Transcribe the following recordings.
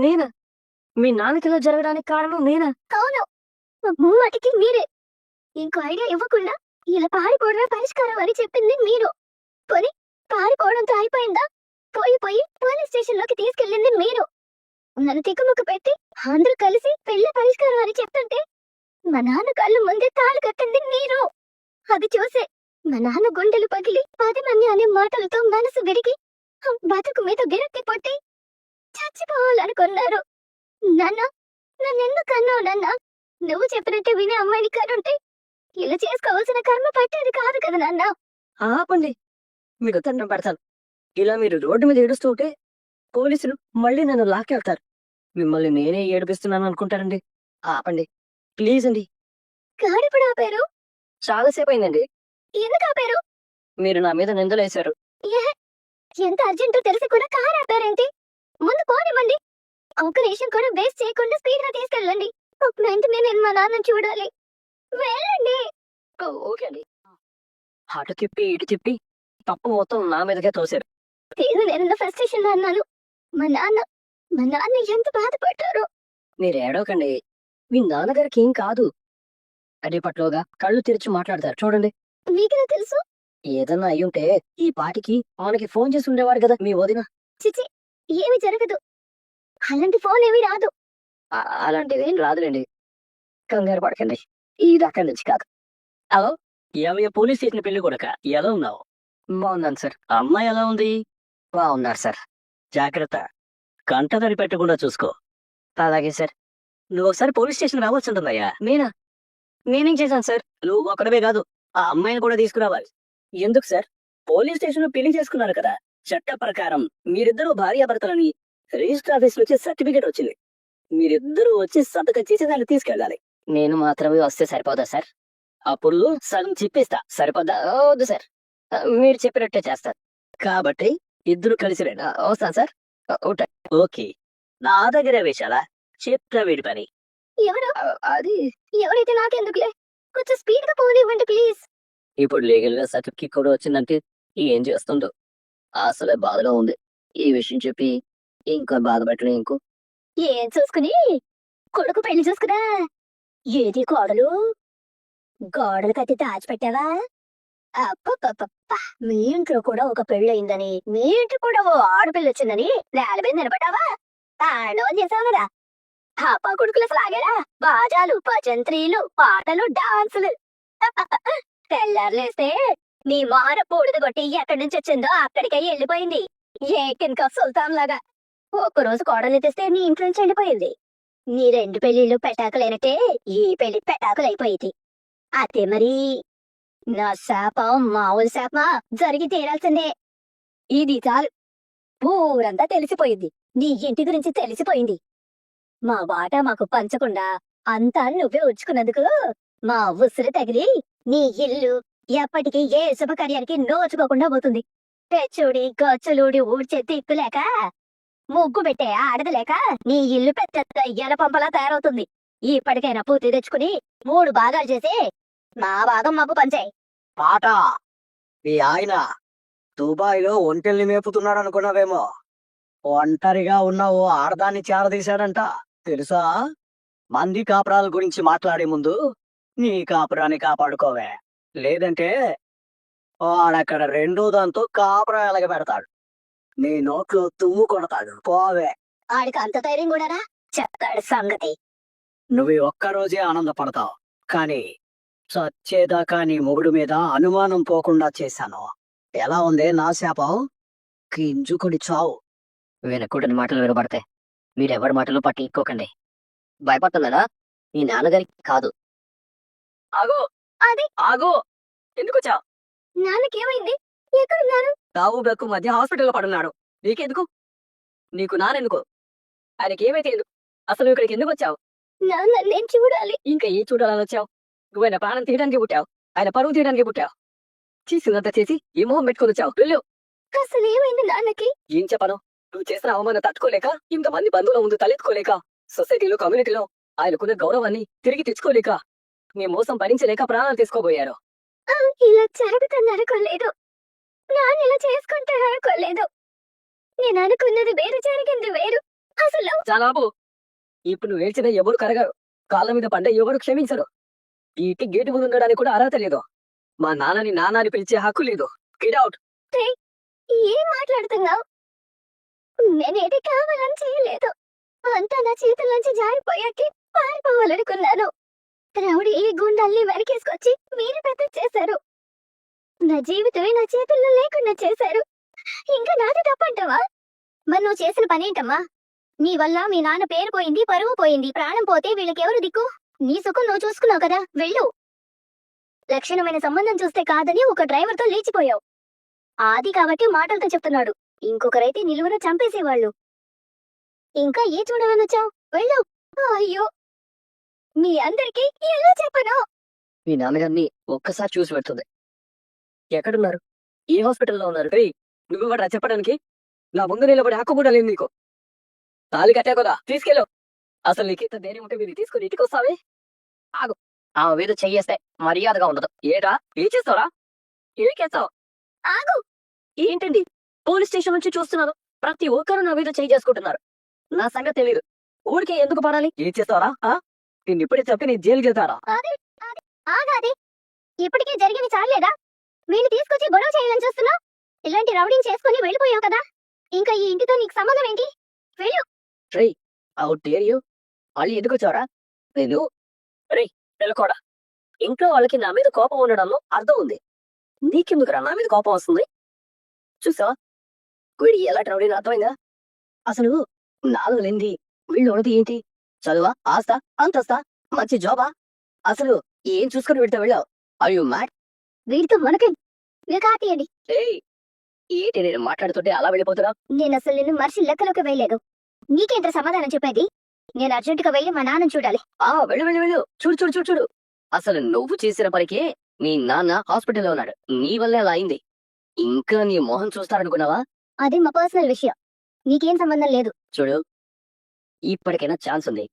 నేనా? మీ నాన్నకిలా జరగడానికి కారణం నేనా? అవును, ముమ్మాటికి మీరే. ఇంకో ఐడియా ఇవ్వకుండా ఇలా పారిపోవడమే పరిష్కారం అని చెప్పింది మీరు. పోనీ పారిపోవడంతో అయిపోయిందా? పోయి పోయి పోలీస్ స్టేషన్ లోకి తీసుకెళ్ళింది మీరు. నన్ను తిక్కుముక్క పెట్టి అందరూ కలిసి పెళ్లి పరిష్కారం అని చెప్తుంటే మా నాన్న కళ్ళు ముందే తాళి కట్టింది మీరు. అది చూసే మా నాన్న గుండెలు పగిలి 10 మంది అనే మాటలతో మనసు విరిగి బతుకు మీద విరక్తి పట్టి చచ్చిపోవాలనుకున్నారు. నన్నెందుకు అన్నావు నాన్న? నువ్వు చెప్పినట్టే వినే అమ్మాయిని కనుంటే ఇలా చేసుకోవాల్సిన కర్మ పట్టేది కాదు కదా నాన్న. ఆపండి, మీకు దండం పెడతాను. ఇలా మీరు రోడ్డు మీద ఏడుస్తుంటే పోలీసులు మళ్ళీ నన్ను లాక్కెళ్తారు. మిమ్మల్ని నేనే ఏడిపిస్తున్నాను అనుకుంటారండి. ఆపండి ప్లీజ్ అండి. కారెప్పుడు ఆపారు? చాలాసేపు అయిందండి. ఎందుకు ఆపారు? మీరు నా మీద నిందలేశారు. ఎంత అర్జెంటో తెలిసి కూడా కారు ఆపారేంటి? ముందు పోనివ్వండి. ఒక్క నిమిషం కూడా వేస్ట్ చేయకుండా స్పీడ్ గా తీసుకెళ్ళండి. ఒక వెంటనే నేను మా నాన్నని చూడాలి. వెళ్ళండి. ఓకే అండి. అటు తిప్పి ఇటు తిప్పి తప్పు మొత్తం నా మీదకే తోశారు. నేను ఫ్రస్ట్రేషన్ లో అన్నాను. మా నాన్న ఎంత బాధపడ్డారో. మీరు ఏడవకండి, మీ నాన్నగారికి ఏం కాదు. అదేపట్లోగా కళ్ళు తెరిచి మాట్లాడతారు చూడండి. మీకెలా తెలుసు? ఏదన్నా అయ్యుంటే ఈ పాటికి మనకి ఫోన్ చేసి ఉండేవాడు కదా మీ వదిన. చిచి, ఏమి జరగదు. అలాంటి ఫోన్ ఏమీ రాదు. అలాంటిది ఏం రాదులేండి, కంగారు పడకండి. ఇది అక్కడి నుంచి కాదు. హలో, ఏమయ్య పోలీస్ స్టేషన్ పెళ్లి కొడక, ఎలా ఉన్నావు? బాగున్నాను సార్. అమ్మాయి ఎలా ఉంది? బాగున్నారు సార్. జాగ్రత్త, కంటతడి పెట్టకుండా చూసుకో. అలాగే సార్. నువ్వు ఒకసారి పోలీస్ స్టేషన్ రావచ్చుంటుందయ్యా. నేనేం చేశాను సార్? నువ్వు ఒక్కడమే కాదు, ఆ అమ్మాయిని కూడా తీసుకురావాలి. ఎందుకు సార్? పోలీస్ స్టేషన్ లో పెళ్లి చేసుకున్నారు కదా, చట్ట ప్రకారం మీరిద్దరూ భార్యాభర్తలని రిజిస్టర్ ఆఫీస్ నుంచి సర్టిఫికేట్ వచ్చింది. మీరిద్దరూ వచ్చి సంతకం చేసి దాన్ని తీసుకెళ్ళాలి. నేను మాత్రమే వస్తే సరిపోదా సార్? అప్పుడు సగం చెప్పేస్తా, సరిపోదా? వద్దు సార్, మీరు చెప్పినట్టే చేస్తారు. కాబట్టి ఇద్దరు కలిసి రండి. వస్తాను సార్. ఓకే, నా దగ్గర వేశాలా? చెప్తా వీడి పని. ఎవరు? అది ఎవరైతే నాకెందుకులే, కొంచెం స్పీడ్ గా పోనివ్వండి ప్లీజ్. ఇప్పుడు లీగల్ గా సర్టిఫికేట్ కూడా వచ్చిందంటే ఏం చేస్తుందో అసలే బాధలో ఉంది. ఈ విషయం చెప్పి ఇంకా బాధ పెట్టడం ఇంకో. ఏం చూసుకుని కొడుకు పెళ్లి చూసుకురా. ఏది కోడలు? గోడలు కట్టి దాచిపెట్టావా? అప్ప మీ ఇంట్లో కూడా ఒక పెళ్ళయిందని, మీ ఇంట్లో కూడా ఓ ఆడపిల్ల వచ్చిందని నేల మీద నిలబడ్డావా? తాండవం చేసావు కదా. అప్ప కొడుకులు అసలు ఆగారా? బాజాలు, భజంత్రీలు, పాటలు, డాన్సులు. తెల్లారులేస్తే నీ మార పూడిద కొట్టి ఎక్కడి నుంచి వచ్చిందో అక్కడికే వెళ్ళిపోయింది. ఏకిన్కా సుల్తాన్ లాగా. ఒక్కరోజు కోడలు తెస్తే నీ ఇంట్లో నుంచి వెళ్ళిపోయింది. నీ 2 పెళ్లిళ్ళు పెటాకులైనట్టే ఈ పెళ్లి పెటాకులైపోయింది. అదే మరి నా శాపం మామూలు శాపమా? జరిగి తీరాల్సిందే. ఇది చాలు, ఊరంతా తెలిసిపోయింది. నీ ఇంటి గురించి తెలిసిపోయింది. మా వాటా మాకు పంచకుండా అంతా నువ్వే ఉంచుకున్నందుకు మా ఉసిరి తగిలి నీ ఇల్లు ఎప్పటికీ ఏ శుభకార్యానికి నోచుకోకుండా పోతుంది. తెచ్చుడి గచ్చులుడి ఊడ్చే దిక్కులేక, ముగ్గు పెట్టే ఆడదలేక నీ ఇల్లు పెద్ద ఎల పంపలా తయారవుతుంది. ఇప్పటికైనా పూర్తి తెచ్చుకుని 3 భాగాలు చేసి మా భాగం మాకు పంచాయి. పాట మీ ఆయన దుబాయ్ లో ఒంటెల్ని మేపుతున్నాడు అనుకున్నావేమో. ఒంటరిగా ఉన్న ఓ ఆడదాన్ని చేరదీశాడంట, తెలుసా? మంది కాపురాల గురించి మాట్లాడే ముందు నీ కాపురాన్ని కాపాడుకోవే, లేదంటే వాడక్కడ 2వ దాంతో కాపురం ఎలాగ పెడతాడు, నీ నోట్లో తుమ్ము కొడతాడు. పోవే. ఆడికి అంత ధైర్యం కూడానా? చెప్తాడు సంగతి. నువ్వు ఒక్కరోజే ఆనందపడతావు, కానీ చచ్చేదాకా నీ మొగుడు మీద అనుమానం పోకుండా చేశాను. ఎలా ఉంది నా శాపం? గింజుకొని చావు. వినకూడని మాటలు వినబడతాయి. మీరెవరి మాటలు పట్టించుకోకండి. భయపడుతున్నారా? మీ నాన్నగారికి కాదు. ఆగో, అది ఆగో, ఎందుకు వచ్చావు? నాన్నకేమైంది? ఎక్కడున్నారు? తావు బెక్కు మధ్య హాస్పిటల్లో పడున్నాడు. నీకెందుకు? నీకు నానెందుకు? ఆయనకి ఏమైతే ఎందుకు? అసలు ఇక్కడికి ఎందుకు వచ్చావు? నాన్న నేను చూడాలి. ఇంకా ఏ చూడాలని వచ్చావు? నువ్వు ఆయన ప్రాణం తీయడానికి పుట్టావు, ఆయన పరువు తీయడానికి పుట్టావు. చేసినంత చేసి ఈ మొహం పెట్టుకుని వచ్చావు. వెళ్ళు. అసలు ఏమైంది నాన్నకి? ఏం చెప్పను? నువ్వు చేసిన అవమానం తట్టుకోలేక, ఇంతమంది బంధువుల ముందు తలెత్తుకోలేక, సొసైటీలో కమ్యూనిటీలో ఆయనకున్న గౌరవాన్ని తిరిగి తెచ్చుకోలేక, నీ మోసం భరించలేక ప్రాణాలు తీసుకోబోయారు. ఇలా జరుగుతుందనుకోలేదు. నాన్న ఇలా చేసుకుంటారనుకోలేదు. నేను అనుకున్నది వేరు, జరిగింది వేరు. అసలు చాలా ఆపు. ఇప్పుడు నువ్వు ఏడ్చిన ఎవరు కరగరు, కాళ్ళ మీద పడ్డ ఎవరు క్షమించరు. ఈ ఇంటి గేటు ముందు ఉండడానికి కూడా అర్హత లేదు. మా నాన్నని నాన్నని పిలిచే హక్కు లేదు. Get out. ఏం మాట్లాడుతున్నావు? నేనేది కావాలని చేయలేదు. అంతా నా చేతుల నుంచి జారిపోయాకి పారిపోవాలనుకున్నాను. రౌడీ ఈ గుండల్ని వెనకేసుకొచ్చి మీరు పెద్ద చేశారు. నా జీవితమే నా చేతుల్లో లేకుండా చేశారు. ఇంకా నాది తప్పంటావా? మరి నువ్వు చేసిన పనేంటమ్మా? నీ వల్ల మీ నాన్న పేరు పోయింది, పరువు పోయింది. ప్రాణం పోతే వీళ్ళకెవరు దిక్కు? నీ సుఖం నువ్వు చూసుకున్నావు కదా, వెళ్ళు. లక్షణమైన సంబంధం చూస్తే కాదని ఒక డ్రైవర్తో లేచిపోయావు. ఆది కాబట్టి మాటలతో చెప్తున్నాడు. ఇంకొకరైతే నిలువున చంపేసేవాళ్ళు. ఇంకా ఏ చూడమని వచ్చావు? వెళ్ళు. అయ్యో, మీ అందరికీ ఎలా చెప్పను? మీ నాన్నగారిని ఒక్కసారి చూసి పెడుతుంది. ఎక్కడున్నారు? ఏ హాస్పిటల్లో ఉన్నారు? రే, నువ్వు కూడా చెప్పడానికి నా ముందు నిలబడి హక్కు కూడా లేదు నీకు. తాళి కట్టా కదా, తీసుకెళ్ళు. అసలు నీకు ఇంత ధైర్యం ఉంటే మీరు తీసుకుని ఇంటికి వస్తావే? ఆగు. ఆ మీద చెయ్యేస్తే మర్యాదగా ఉండదు. ఏటా ఏం చేస్తావురా? ఏం చేస్తావు? ఆగు. ఏంటండి, పోలీస్ స్టేషన్ నుంచి చూస్తున్నారు. ప్రతి ఒక్కరు నా మీద చేయి చేసుకుంటున్నారు. నా సంగతి తెలియదు. ఊరికే ఎందుకు పడాలి? ఏం చేస్తావరా? నేను ఇప్పుడే చెప్పి నీ జైలుకి వెళ్తారా? ఆగాది. ఇప్పటికే జరిగింది చాలేదా? వీళ్ళు తీసుకొచ్చి గొడవ చేయాలని చూస్తున్నావు. ఇలాంటి రౌడీని చేసుకుని వెళ్ళిపోయావు కదా, ఇంకా ఈ ఇంటితో నీకు సంబంధం ఏంటి? వెళ్ళు. రే, అవుట్ డేర్ యూ. మళ్ళీ ఎందుకు వచ్చావరా? నేను రే వెళ్ళకూడా. ఇంట్లో వాళ్ళకి నా మీద కోపం ఉండడంలో అర్థం ఉంది. నీకెందుకురా నా మీద కోపం వస్తుంది? చూసావా వీడి ఎలా రౌడీని? అర్థమైందా? అసలు నాలుగు లేనిది వీళ్ళు ఉన్నది ఏంటి? చదువా, ఆస్తా, అంతస్తా, మంచి జాబా? అసలు ఏం చూసుకుని వీడితో వెళ్ళావు? అయ్యో మ్యాట్. వీడితో మనకి కాటియండి. ఏంటి నేను మాట్లాడుతుంటే అలా వెళ్ళిపోతున్నా? నేను అసలు నిన్ను మనిషి లెక్కలోకి వేయలేదు. నీకేంత సమాధానం చెప్పేది? నేను అర్జెంటుగా వెళ్ళి మా నాన్న చూడాలి. వెళ్ళు వెళ్ళు వెళ్ళు. చూడు చూడు చూడు చూడు. అసలు నువ్వు చేసిన పనికే మీ నాన్న హాస్పిటల్లో ఉన్నాడు. నీ వల్లే అలా అయింది. ఇంకా నీ మొహం చూస్తారనుకున్నావా? అది మా పర్సనల్ విషయం, నీకేం సంబంధం లేదు. చూడు, ఇప్పటికైనా ఛాన్స్ ఉంది.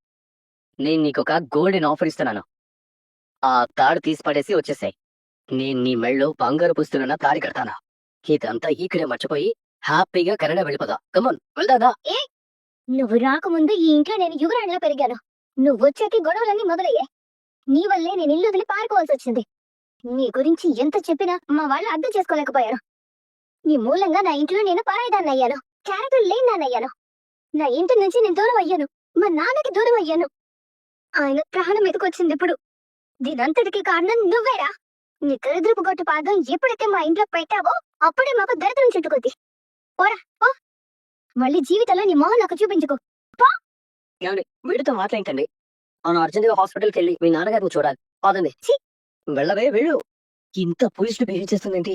నేను నీకొక గోల్డెన్ ఆఫర్ ఇస్తున్నాను. ఆ తాడు తీసి పడేసి వచ్చేసాయి. నేను నీ మెళ్ళో బంగారు పుస్తున్న తాడి కడతాను. ఇదంతా ఇక్కడే మర్చిపోయి హ్యాపీగా కెనడా వెళ్ళిపోదా. కమోన్ వెళ్దాదా? నువ్వు రాకముందు ఈ ఇంట్లో నేను యువరాణిలా పెరిగాను. నువ్వు వచ్చాక గొడవలన్నీ మొదలయ్యాయి. నీ వల్లే నేను ఇల్లు వదిలి పారిపోవాల్సి వచ్చింది. నీ గురించి ఎంత చెప్పినా మా వాళ్ళు అర్థం చేసుకోలేకపోయారు. నీ మూలంగా నా ఇంట్లో నేను పారాయిదాన్ని అయ్యాను. క్యారెక్టర్ లేని దాన్ని అయ్యాను. నా ఇంటి నుంచి నేను దూరం అయ్యాను. మా నాన్నకి దూరం అయ్యాను. ఆయన ప్రాణం ఎదుకొచ్చింది ఇప్పుడు. దీనంతటికి కారణం నువ్వేరా. నీ దరిద్రపు గొట్టు పాదం ఎప్పుడైతే మా ఇంట్లో పెట్టావో అప్పుడే మాకు దరిద్రం చుట్టుకుంది. ఓరా ఓ, మళ్ళీ జీవితంలో నీ మొహం నాకు చూపించుకో. వీడితో మాట్లాడండి. మనం అర్జెంట్గా హాస్పిటల్కి వెళ్ళి మీ నాన్నగారిని చూడాలి. కాదండి, వెళ్ళవే వెళ్ళు. ఇంత పోలీసులు బిహేవ్ చేస్తుందేంటి?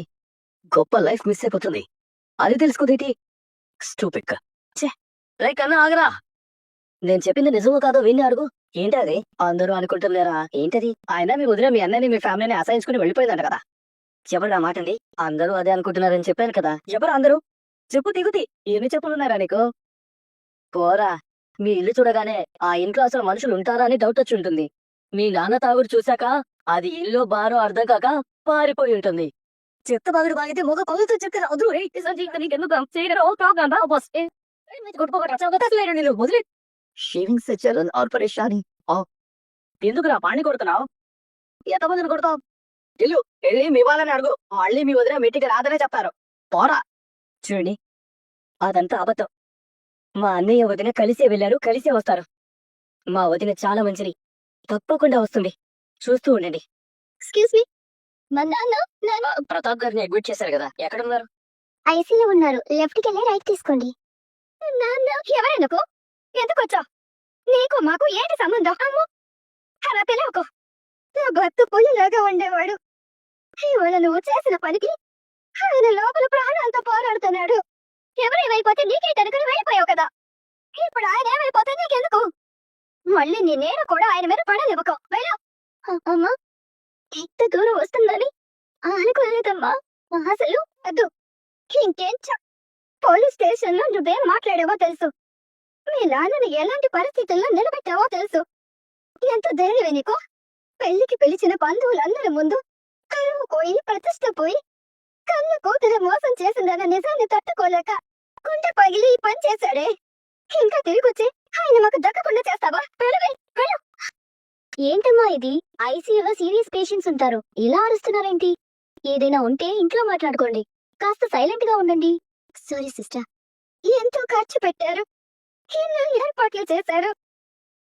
గొప్ప లైఫ్ మిస్ అయిపోతుంది. అది తెలుసుకోదేంటి? స్టూపిడ్ గా. రేయ్ కన్నా ఆగరా. నేను చెప్పింది నిజమో కాదో విని అడుగు. ఏంటి అది? అందరూ అనుకుంటున్నారా? ఏంటది? ఆయన మీ వదిలే మీ అన్నని మీ ఫ్యామిలీని అసహించుకుని వెళ్ళిపోయిందంట కదా. చెప్పండి ఆ మాట అండి. అందరూ అదే అనుకుంటున్నారని చెప్పాను కదా. ఎవరు అందరూ? చెప్పు దిగుతి. ఎన్ని చెప్పులున్నారా నీకు? పోరా, మీ ఇల్లు చూడగానే ఆ ఇంట్లో అసలు మనుషులు ఉంటారా అని డౌట్ వచ్చి ఉంటుంది. మీ నాన్న తాగుడు చూశాక అది ఇల్లు బారో అర్థం కాక పారిపోయి ఉంటుంది. చెత్త బాగుడు బాగితే మొగ పగులుతో చెప్తే వదులు. షేవింగ్స్ తెచ్చారని ఆర్పరేషన్. ఎందుకురా పాణి కొడుతున్నావు? ఎంతమందిని కొడతావు? ఇల్లు వెళ్ళి మీ వాళ్ళని అడుగు. మళ్ళీ మీ వదిలే మీటికి రాదనే చెప్తారు. పోరా. చూడండి, అదంతా అబద్ధం. మా అన్నయ్య వదిన కలిసే వెళ్ళారు, కలిసే వస్తారు. మా వదిన చాలా మంచిది, తప్పకుండా వస్తుంది. చూస్తూ ఉండండి. ఎక్స్క్యూజ్ మీ, మా నాన్న ప్రతాప్ గారిని అడ్మిట్ చేశారు కదా, ఎక్కడున్నారు? ఐసీలో ఉన్నారు. లెఫ్ట్ కి వెళ్ళి రైట్ తీసుకోండి. నాన్న ఎవరనుకో, ఎందుకు వచ్చావు? నీకు మాకు ఏంటి సంబంధం? అమ్ము అలా పిలవకు. నా భర్త పొలిలాగా ఉండేవాడు. ఇవాళ నువ్వు చేసిన పనికి ఆయన లోపల ప్రాణాలతో పోరాడుతున్నాడు. ఎవరేమైపోతే నీకేటనుకుని వెళ్ళిపోయావు కదా. ఇప్పుడు ఆయన ఏమైపోతే నీకెందుకు? మళ్ళీ నీ నేను కూడా ఆయన మీద పడనివ్వకు. వెళ్ళు. అమ్మా, ఎంత దూరం వస్తుందని అనుకోలేదమ్మా. అసలు వద్దు. ఇంకేం పోలీస్ స్టేషన్ లో నువ్వేం మాట్లాడావో తెలుసు. మీ నాన్నని ఎలాంటి పరిస్థితుల్లో నిలబెట్టావో తెలుసు. ఎంత ధైర్యమే నీకు? పెళ్లికి పిలిచిన బంధువులందరి ముందు కరువు పోయి ప్రతిష్ట పోయి కన్న కూతురు మోసం చేసిందన్న నిజాన్ని తట్టుకోలేక గుండె పగిలి ఈ పని చేశాడే. ఇంకా తిరిగొచ్చి ఆయన మాకు దక్కకుండా చేస్తావా? వెళ్ళు. ఏంటమ్మా ఇది? ఐసీయూలో సీరియస్ పేషెంట్స్ ఉంటారు, ఇలా అరుస్తున్నారేంటి? ఏదైనా ఉంటే ఇంట్లో మాట్లాడుకోండి, కాస్త సైలెంట్ గా ఉండండి. Sorry sister. ఎంతో ఖర్చు పెట్టారు, ఎన్నో ఏర్పాట్లు చేశారు.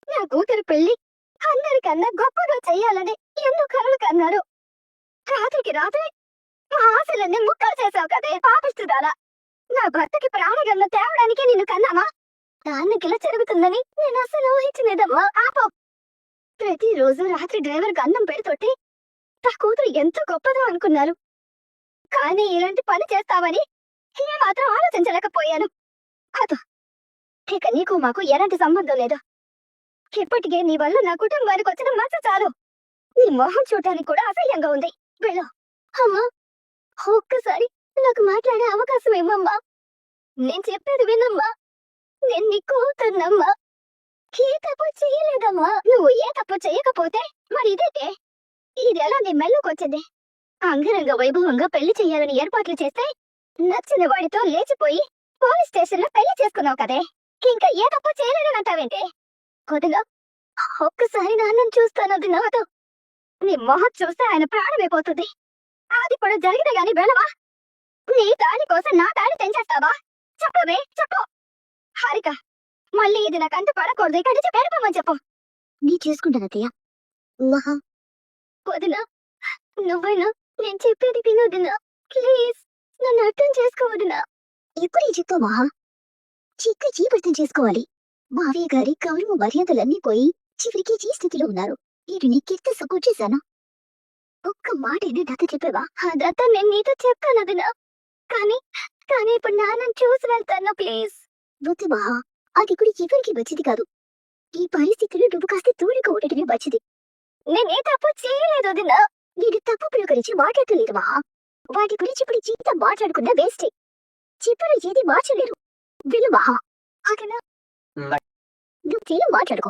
నా కూతురు పెళ్లి అందరికన్నా గొప్పగా చెయ్యాలని ఎన్నో కలలు కన్నారు. రాత్రికి రాత్రి మా ఆశలన్నీ ముక్కలు చేసావు కదే పాపిస్తుదాలా. నా భర్తకి ప్రాణగన్న తేవడానికి నిన్ను కన్నామా? నాన్నకి ఇలా జరుగుతుందని నేను అసలు ఊహించలేదమ్మా. ఆపో. ప్రతిరోజు రాత్రి డ్రైవర్కి అన్నం పెడుతుంటే నా కూతురు ఎంతో గొప్పదో అనుకున్నారు, కానీ ఇలాంటి పని చేస్తావని ఏమాత్రం ఆలోచించలేకపోయాను. అదో, ఇక నీకు మాకు ఎలాంటి సంబంధం లేదు. ఇప్పటికే నీ వల్ల నా కుటుంబానికి వచ్చిన మచ్చ చాలు. నీ మొహం చూడటానికి కూడా అసహ్యంగా ఉంది. వెళ్ళు. అమ్మా, ఒక్కసారి నాకు మాట్లాడే అవకాశం ఇవ్వమ్మా. నేను చెప్పేది వినమ్మా. నేను నీ కూతున్నమ్మా. ఏ తప్పు చేయలేదమ్మా. నువ్వు ఏ తప్పు చేయకపోతే మరి ఇదేంటే? ఇది ఎలా నీ మెల్లోకొచ్చింది? అంగరంగ వైభవంగా పెళ్లి చేయాలని ఏర్పాట్లు చేస్తే నచ్చిన వాడితో లేచిపోయి పోలీస్ స్టేషన్ లో పెళ్లి చేసుకున్నావు కదే. ఇంకా ఏ తప్పు చేయలేదని అంటావేంటి? కొద్దిగా ఒక్కసారి నాన్నని చూస్తాను నాతో. నీ మొహం చూస్తే ఆయన ప్రాణమైపోతుంది. అది కూడా జరిగితే గాని వెళ్ళవా? నీ దాని కోసం నా దాని తెంచేస్తావా? చెప్పవే, చెప్పు. హారిక, మళ్ళీ ఇది నా కంట పడకూడదు. ఇక్కడి నుంచి పెరపమని చెప్పు. నీ చేసుకుంటాను అత్తయ్య. మహా వదినా, నువ్వైనా నేను చెప్పేది వినొదినా. ప్లీజ్ నన్ను అర్థం చేసుకోవద్దునా. ఎప్పుడు ఈ చెప్తావు మహా? చిక్కు చీపర్థం చేసుకోవాలి. మావయ్య గారి గౌరవ మర్యాదలన్నీ పోయి చివరికి ఈ స్థితిలో ఉన్నారు. ఇది నీకెంత సపోర్ట్ చేశాను. ఒక్క మాట ఇది దత్త చెప్పేవా? ఆ దత్త నేను నీతో చెప్తాను అదినా. కానీ కానీ ఇప్పుడు నాన్నని చూసి వెళ్తాను ప్లీజ్. వద్దు మహా, అది కూడా ఎవరికి మంచిది కాదు. ఈ పరిస్థితిలో నువ్వు కాస్త దూరంగా ఉండటమే మంచిది. నేనే తప్పు చేయలేదు వదినా. నేను తప్పు గురించి మాట్లాడలేదు మహా. వాటి గురించి ఇప్పుడు జీవితం మాట్లాడుకున్నా వేస్టే. చెప్పరు ఏది మార్చలేరు. విలు మహా. అదనా నువ్వు తీరు మాట్లాడుకో.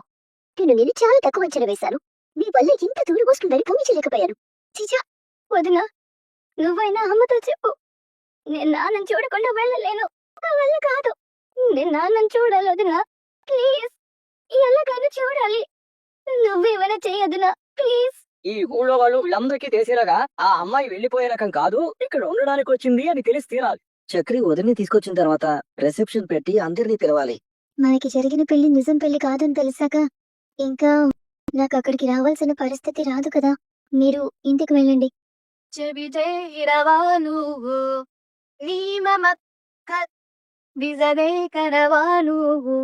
నేను చాలా తక్కువ అంచనా వేశాను. నీ వల్ల ఇంత దూరం వస్తుందని ఊహించలేకపోయాను. చిచా వదినా, నువ్వైనా అమ్మతో చెప్పు. నేను నాన్నని చూడకుండా వెళ్ళలేను. నా వల్ల కాదు. నేను నాన్నని చూడాలి వదినా. ప్లీజ్, ఎలాగైనా చూడాలి. నువ్వేమైనా చేయదునా ప్లీజ్. ఈ ఊళ్ళో వాళ్ళు వీళ్ళందరికీ తెలిసేలాగా ఆ అమ్మాయి వెళ్లిపోయే రకం కాదు, ఇక్కడ ఉండడానికి వచ్చింది అని తెలిసి తీరాలి. చక్రి వదిలిని తీసుకొచ్చిన తర్వాత రిసెప్షన్ పెట్టి అందరినీ పిలవాలి. మనకి జరిగిన పెళ్లి నిజం పెళ్లి కాదని తెలిసాక ఇంకా నాకు అక్కడికి రావాల్సిన పరిస్థితి రాదు కదా. మీరు ఇంటికి వెళ్ళండి. చెబితే ఇరవా నువ్వు నీ మమక్క బిజనే కరవా నువ్వు